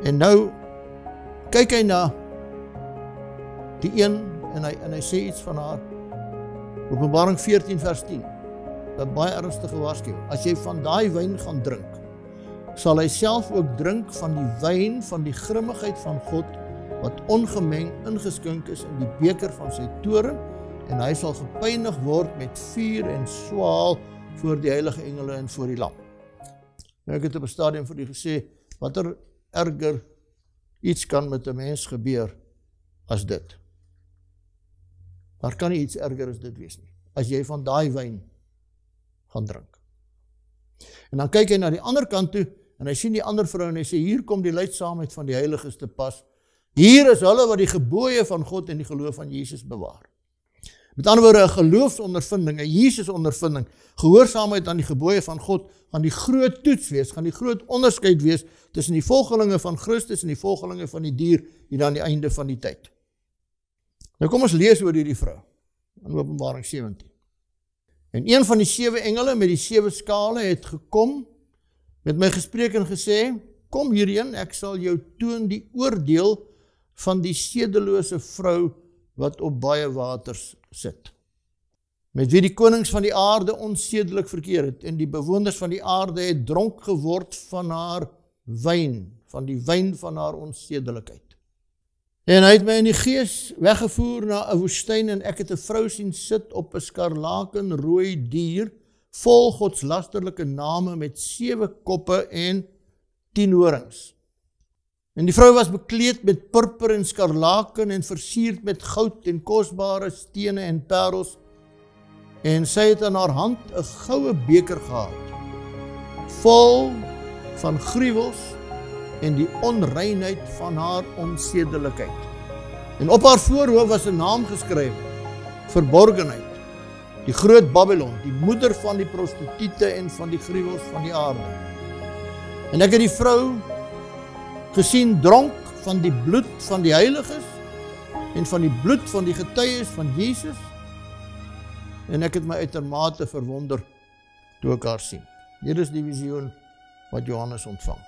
En nou kyk hy na die een en hy sê iets van haar. Openbaring 14 vers 10. 'n baie ernstige waarskuwing. As jy van daai wyn gaan drink, sal hy self ook drink van die wyn van die grimmigheid van God, wat ongemeng ingeskink is in die beker van sy toorn, en hy sal gepynig word met vuur en swaal voor die heilige engele en voor die lam. Nou, ek het op 'n stadium vir u gesê, watter erger iets kan met 'n mens gebeur as dit. Daar kan nie iets erger as dit wees nie, as jy van daai wyn gaan drink. En dan kyk hy na die ander kant toe, en hy sien die ander vrou, en hy sê, hier kom die leidsaamheid van die heiliges te pas. Hier is hulle wat die gebooie van God en die geloof van Jesus bewaar. Met ander woorde, 'n geloofsondervinding, 'n Jesus-ondervinding, gehoorsaamheid aan die gebooie van God, gaan die groot toets wees, gaan die groot onderskeid wees tussen die volgelinge van Christus en die volgelinge van die dier, hier aan die einde van die tyd. Nou kom ons lees oor hierdie vrou, in Openbaring 17. En een van die 7 engele met die 7 skale het gekom, met my gespreek en gesê, kom hierheen, ek sal jou toon die oordeel van die sedelose vrou wat op baie waters sit, met wie die konings van die aarde onsedelik verkeer het, en die bewoners van die aarde het dronk geword van haar wyn, van die wyn van haar onsedelikheid. En hy het my in die gees weggevoer na 'n woestyn, en ek het 'n vrou sien sit op 'n skarlakenrooi dier, vol godslasterlike name met 7 koppe en 10 horings. En die vrou was bekleed met purper en skarlaken en versierd met goud en kosbare stene en parels, en sy het in haar hand 'n goue beker gehad, vol van gruwels en die onreinheid van haar onsedelikheid. En op haar voorhoof was 'n naam geskryf, Verborgenheid, die groot Babylon, die moeder van die prostituie en van die gruwels van die aarde. En ek het die vrou gesien dronk van die bloed van die heiliges en van die bloed van die getuies van Jesus, en ek het my uitermate verwonder toe ek haar sien. Hier is die visioen wat Johannes ontvang.